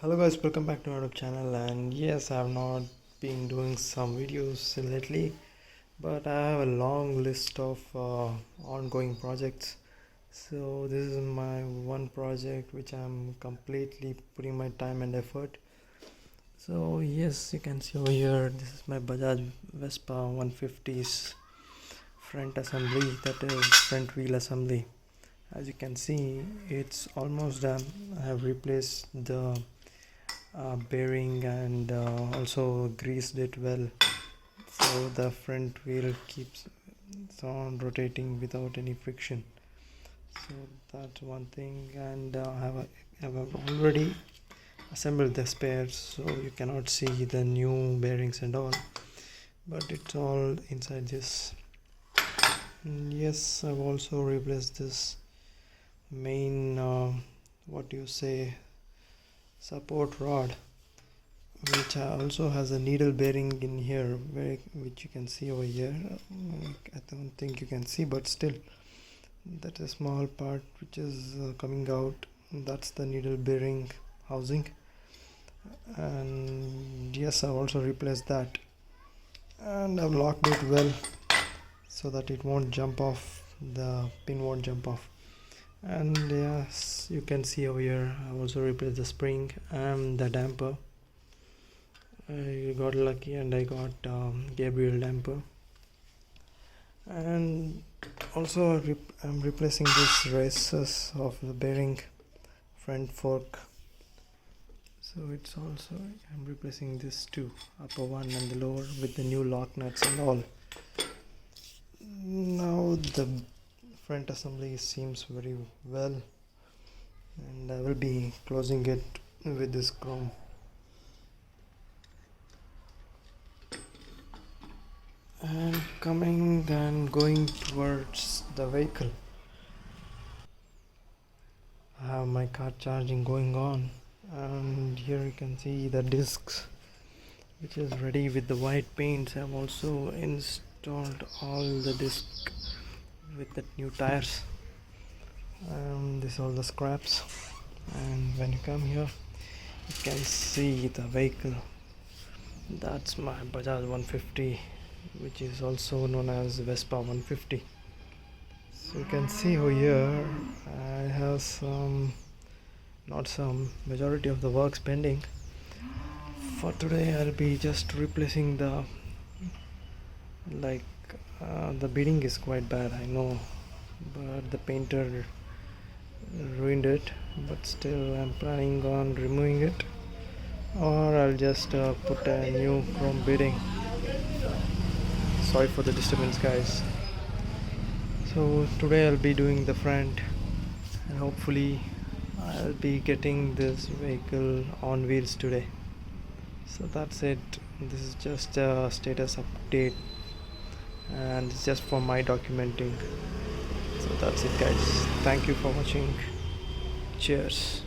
Hello guys, welcome back to our channel. And yes, I have not been doing some videos lately, but I have a long list of ongoing projects. So this is my one project which I'm completely putting my time and effort. So yes, you can see over here, this is my Bajaj Vespa 150's front assembly, that is front wheel assembly. As you can see, it's almost done. I have replaced the bearing and also greased it well, so the front wheel keeps on rotating without any friction. So that's one thing. And I have already assembled the spares, so you cannot see the new bearings and all, but it's all inside this. And yes, I've also replaced this main what do you say, support rod, which also has a needle bearing in here, which you can see over here. I don't think you can see, but still, that's a small part which is coming out. That's the needle bearing housing. And yes, I've also replaced that, and I've locked it well so that it won't jump off, the pin won't jump off. And yes, you can see over here, I've also replaced the spring and the damper. I got lucky and I got Gabriel damper. And also I'm replacing this races of the bearing front fork. So it's also, I'm replacing this too, upper one and the lower, with the new lock nuts and all. Now the front assembly seems very well, and I will be closing it with this chrome. And coming and going towards the vehicle, I have my car charging going on, and here you can see the discs which is ready with the white paints. I have also installed all the discs with the new tires. This all the scraps. And when you come here, you can see the vehicle. That's my Bajaj 150, which is also known as Vespa 150. So you can see over here, I have majority of the works pending. For today, I'll be just replacing the the beading is quite bad, I know, but the painter ruined it. But still, I'm planning on removing it, or I'll just put a new chrome beading. Sorry for the disturbance, guys. So today I'll be doing the front, and hopefully I'll be getting this vehicle on wheels today. So that's it. This is just a status update, and it's just for my documenting. So that's it, guys. Thank you for watching. Cheers.